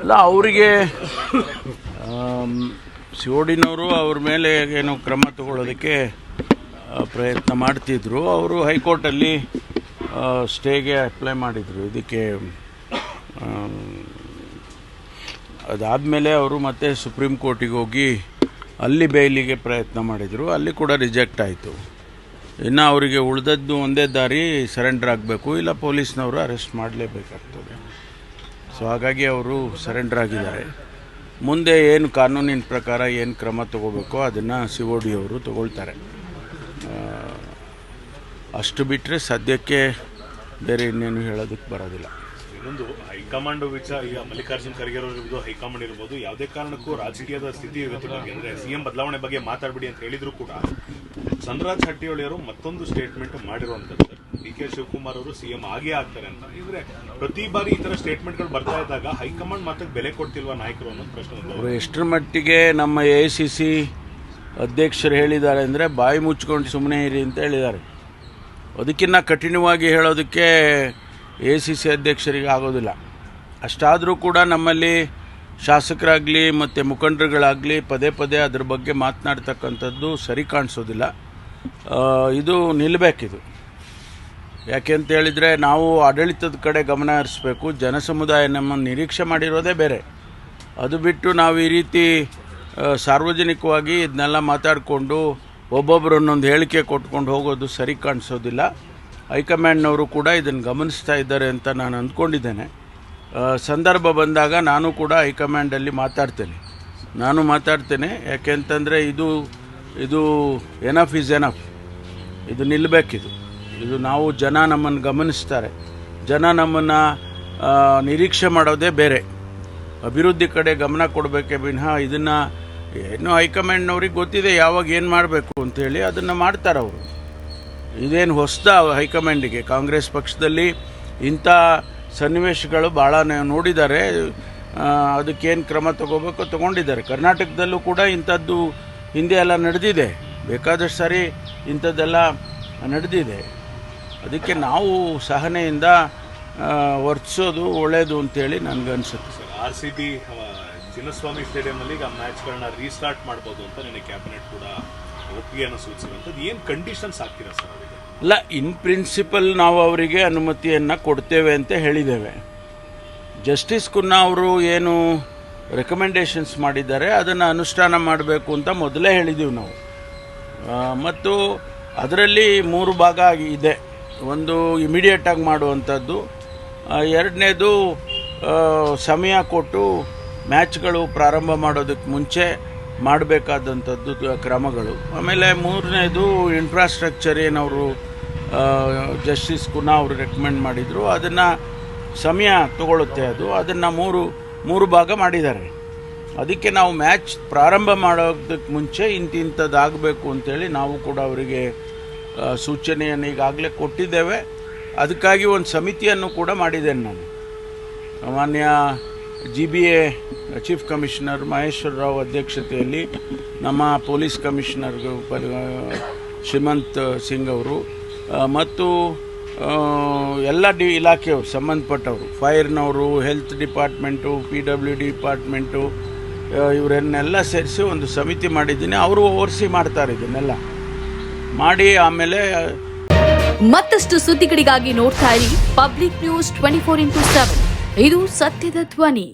ಅಲ್ಲ, ಅವರಿಗೆ ಸಿಒಡಿನವರು ಅವ್ರ ಮೇಲೆ ಏನು ಕ್ರಮ ತಗೊಳ್ಳೋದಕ್ಕೆ ಪ್ರಯತ್ನ ಮಾಡ್ತಿದ್ರು. ಅವರು ಹೈಕೋರ್ಟಲ್ಲಿ ಸ್ಟೇಗೆ ಅಪ್ಲೈ ಮಾಡಿದರು. ಇದಕ್ಕೆ ಅದಾದಮೇಲೆ ಅವರು ಮತ್ತೆ ಸುಪ್ರೀಂ ಕೋರ್ಟಿಗೆ ಹೋಗಿ ಅಲ್ಲಿ ಬೇಯ್ಲಿಗೆ ಪ್ರಯತ್ನ ಮಾಡಿದರು. ಅಲ್ಲಿ ಕೂಡ ರಿಜೆಕ್ಟ್ ಆಯಿತು. ಇನ್ನು ಅವರಿಗೆ ಉಳಿದದ್ದು ಒಂದೇ ದಾರಿ, ಸರೆಂಡರ್ ಆಗಬೇಕು, ಇಲ್ಲ ಪೊಲೀಸ್ನವರು ಅರೆಸ್ಟ್ ಮಾಡಲೇಬೇಕಾಗ್ತದೆ. ಸೊ ಹಾಗಾಗಿ ಅವರು ಸರೆಂಡರ್ ಆಗಿದ್ದಾರೆ. ಮುಂದೆ ಏನು ಕಾನೂನಿನ ಪ್ರಕಾರ ಏನು ಕ್ರಮ ತಗೋಬೇಕೋ ಅದನ್ನು COD ಅವರು ತಗೊಳ್ತಾರೆ. ಅಷ್ಟು ಬಿಟ್ಟರೆ ಸದ್ಯಕ್ಕೆ ಬೇರೆ ಇನ್ನೇನು ಹೇಳೋದಕ್ಕೆ ಬರೋದಿಲ್ಲ. ಇನ್ನೊಂದು ಹೈಕಮಾಂಡ್ ವಿಚಾರ, ಈಗ ಮಲ್ಲಿಕಾರ್ಜುನ್ ಖರ್ಗೆ ಇರ್ಬೋದು, ಹೈಕಮಾಂಡ್ ಇರ್ಬೋದು, ಯಾವುದೇ ಕಾರಣಕ್ಕೂ ರಾಜಕೀಯದ ಸ್ಥಿತಿ ಬಗ್ಗೆ ಅಂದರೆ CM ಬದಲಾವಣೆ ಬಗ್ಗೆ ಮಾತಾಡಬೇಡಿ ಅಂತ ಹೇಳಿದ್ರು ಕೂಡ ಚಂದ್ರರಾಜ್ ಹಟ್ಟಿಹೊಳಿಯವರು ಮತ್ತೊಂದು ಸ್ಟೇಟ್ಮೆಂಟ್ ಮಾಡಿರುವಂಥದ್ದು, DK ಶಿವಕುಮಾರ್ ಅವರು CM ಆಗೇ ಆಗ್ತಾರೆ ಅಂತ. ಅಂದರೆ ಪ್ರತಿ ಬಾರಿ ಈ ಥರ ಸ್ಟೇಟ್ಮೆಂಟ್ಗಳು ಬರ್ತಾ ಇದ್ದಾಗ ಹೈಕಮಾಂಡ್ ಮಾತಕ್ಕೆ ಬೆಲೆ ಕೊಡ್ತಿಲ್ವಾ ನಾಯಕರು ಅನ್ನೋ ಪ್ರಶ್ನೆ. ಅವರು ಎಷ್ಟರ ಮಟ್ಟಿಗೆ ನಮ್ಮ AICC ಅಧ್ಯಕ್ಷರು ಹೇಳಿದ್ದಾರೆ ಅಂದರೆ ಬಾಯಿ ಮುಚ್ಕೊಂಡು ಸುಮ್ಮನೆ ಇರಿ ಅಂತ ಹೇಳಿದ್ದಾರೆ. ಅದಕ್ಕಿಂತ ಕಠಿಣವಾಗಿ ಹೇಳೋದಕ್ಕೆ AICC ಅಧ್ಯಕ್ಷರಿಗೆ ಆಗೋದಿಲ್ಲ. ಅಷ್ಟಾದರೂ ಕೂಡ ನಮ್ಮಲ್ಲಿ ಶಾಸಕರಾಗಲಿ ಮತ್ತು ಮುಖಂಡರುಗಳಾಗಲಿ ಪದೇ ಪದೇ ಅದ್ರ ಬಗ್ಗೆ ಮಾತನಾಡ್ತಕ್ಕಂಥದ್ದು ಸರಿ ಕಾಣಿಸೋದಿಲ್ಲ. ಇದು ನಿಲ್ಲಬೇಕಿದು. ಯಾಕೆ ಅಂತ ಹೇಳಿದರೆ ನಾವು ಆಡಳಿತದ ಕಡೆ ಗಮನ ಹರಿಸಬೇಕು. ಜನಸಮುದಾಯ ನಮ್ಮನ್ನು ನಿರೀಕ್ಷೆ ಮಾಡಿರೋದೇ ಬೇರೆ. ಅದು ಬಿಟ್ಟು ನಾವು ಈ ರೀತಿ ಸಾರ್ವಜನಿಕವಾಗಿ ಇದನ್ನೆಲ್ಲ ಮಾತಾಡಿಕೊಂಡು ಒಬ್ಬೊಬ್ಬರು ಒಂದೊಂದು ಹೇಳಿಕೆ ಕೊಟ್ಕೊಂಡು ಹೋಗೋದು ಸರಿ ಕಾಣಿಸೋದಿಲ್ಲ. ಹೈಕಮಾಂಡ್ನವರು ಕೂಡ ಇದನ್ನು ಗಮನಿಸ್ತಾ ಇದ್ದಾರೆ ಅಂತ ನಾನು ಅಂದ್ಕೊಂಡಿದ್ದೇನೆ. ಸಂದರ್ಭ ಬಂದಾಗ ನಾನು ಕೂಡ ಹೈಕಮಾಂಡಲ್ಲಿ ಮಾತಾಡ್ತೇನೆ. ಯಾಕೆ ಅಂತಂದರೆ ಇದು ಎನಫ್ ಈಸ್ ಎನಫ್. ಇದು ನಿಲ್ಲಬೇಕಿದು. ಇದು ನಾವು ಜನ ನಮ್ಮನ್ನು ಗಮನಿಸ್ತಾರೆ. ಜನ ನಮ್ಮನ್ನು ನಿರೀಕ್ಷೆ ಮಾಡೋದೇ ಬೇರೆ. ಅಭಿವೃದ್ಧಿ ಕಡೆ ಗಮನ ಕೊಡಬೇಕೇ ವಿನಃ ಇದನ್ನು ಏನು ಹೈಕಮಾಂಡ್ನವ್ರಿಗೆ ಗೊತ್ತಿದೆ ಯಾವಾಗ ಏನು ಮಾಡಬೇಕು ಅಂಥೇಳಿ ಅದನ್ನು ಮಾಡ್ತಾರೆ ಅವರು. ಇದೇನು ಹೊಸದ ಹೈಕಮಾಂಡಿಗೆ? ಕಾಂಗ್ರೆಸ್ ಪಕ್ಷದಲ್ಲಿ ಇಂಥ ಸನ್ನಿವೇಶಗಳು ಭಾಳ ನೋಡಿದ್ದಾರೆ. ಅದಕ್ಕೇನು ಕ್ರಮ ತಗೋಬೇಕು ತಗೊಂಡಿದ್ದಾರೆ. ಕರ್ನಾಟಕದಲ್ಲೂ ಕೂಡ ಇಂಥದ್ದು ಹಿಂದೆ ಎಲ್ಲ ನಡೆದಿದೆ, ಬೇಕಾದಷ್ಟು ಸಾರಿ ಇಂಥದ್ದೆಲ್ಲ ನಡೆದಿದೆ. ಅದಕ್ಕೆ ನಾವು ಸಹನೆಯಿಂದ ವರ್ತಿಸೋದು ಒಳ್ಳೆಯದು ಅಂತೇಳಿ ನನಗನ್ಸುತ್ತೆ. RCB ಚಿನ್ನಸ್ವಾಮಿ ಸ್ಟೇಡಿಯಂನಲ್ಲಿ ಈಗ ಮ್ಯಾಚ್ಗಳನ್ನ ರೀಸ್ಟಾರ್ಟ್ ಮಾಡ್ಬೋದು ಅಂತ ನಿನ್ನೆ ಕ್ಯಾಬಿನೆಟ್ ಕೂಡ ಒಪ್ಪಿಗೆಯನ್ನು ಸೂಚಿಸಿರುವಂಥದ್ದು. ಏನು ಕಂಡೀಷನ್ಸ್ ಹಾಕ್ತೀರಾ ಸರ್ ಅವರಿಗೆ? ಇಲ್ಲ, ಇನ್ ಪ್ರಿನ್ಸಿಪಲ್ ನಾವು ಅವರಿಗೆ ಅನುಮತಿಯನ್ನು ಕೊಡ್ತೇವೆ ಅಂತ ಹೇಳಿದ್ದೇವೆ. ಜಸ್ಟಿಸ್ ಕುನ್ನಾ ಅವರು ಏನು ರೆಕಮೆಂಡೇಷನ್ಸ್ ಮಾಡಿದ್ದಾರೆ ಅದನ್ನು ಅನುಷ್ಠಾನ ಮಾಡಬೇಕು ಅಂತ ಮೊದಲೇ ಹೇಳಿದ್ದೀವಿ ನಾವು. ಮತ್ತು ಅದರಲ್ಲಿ 3 ಭಾಗ ಇದೆ. ಒಂದು ಇಮಿಡಿಯೇಟಾಗಿ ಮಾಡುವಂಥದ್ದು, ಎರಡನೇದು ಸಮಯ ಕೊಟ್ಟು ಮ್ಯಾಚ್ಗಳು ಪ್ರಾರಂಭ ಮಾಡೋದಕ್ಕೆ ಮುಂಚೆ ಮಾಡಬೇಕಾದಂಥದ್ದು ಕ್ರಮಗಳು, ಆಮೇಲೆ ಮೂರನೇದು ಇನ್ಫ್ರಾಸ್ಟ್ರಕ್ಚರ್ ಏನವರು ಜಸ್ಟಿಸ್ ಕುನ್ನಾ ಅವರು ರೆಕಮೆಂಡ್ ಮಾಡಿದರು ಅದನ್ನು ಸಮಯ ತಗೊಳ್ಳುತ್ತೆ. ಅದನ್ನು ಮೂರು ಭಾಗ ಮಾಡಿದ್ದಾರೆ. ಅದಕ್ಕೆ ನಾವು ಮ್ಯಾಚ್ ಪ್ರಾರಂಭ ಮಾಡೋದಕ್ಕೆ ಮುಂಚೆ ಇಂಥದ್ದಾಗಬೇಕು ಅಂತೇಳಿ ನಾವು ಕೂಡ ಅವರಿಗೆ ಸೂಚನೆಯನ್ನು ಈಗಾಗಲೇ ಕೊಟ್ಟಿದ್ದೇವೆ. ಅದಕ್ಕಾಗಿ ಒಂದು ಸಮಿತಿಯನ್ನು ಕೂಡ ಮಾಡಿದ್ದೇನೆ ನಾನು. ಮಾನ್ಯ GBA chief commissioner Maheshwara Rao ಅಧ್ಯಕ್ಷತೆಯಲ್ಲಿ ನಮ್ಮ ಪೊಲೀಸ್ ಕಮಿಷನರ್ ಶ್ರೀಮಂತ್ ಸಿಂಗ್ ಅವರು ಮತ್ತು ಎಲ್ಲ ಇಲಾಖೆಯವರು ಸಂಬಂಧಪಟ್ಟವರು, ಫೈರ್ನವರು, ಹೆಲ್ತ್ ಡಿಪಾರ್ಟ್ಮೆಂಟು, PWD ಡಿಪಾರ್ಟ್ಮೆಂಟು, ಇವರನ್ನೆಲ್ಲ ಸೇರಿಸಿ ಒಂದು ಸಮಿತಿ ಮಾಡಿದ್ದೀನಿ. ಅವರು ಓವರ್ಸಿ ಮಾಡ್ತಾರೆ ಇದನ್ನೆಲ್ಲ ಮಾಡಿ. ಆಮೇಲೆ ಮತ್ತಷ್ಟು ಸುದ್ದಿಗಳಿಗಾಗಿ ನೋಡ್ತಾ ಇರಿ ಪಬ್ಲಿಕ್ ನ್ಯೂಸ್ 24x7. ಇದು ಸತ್ಯದ ಧ್ವನಿ.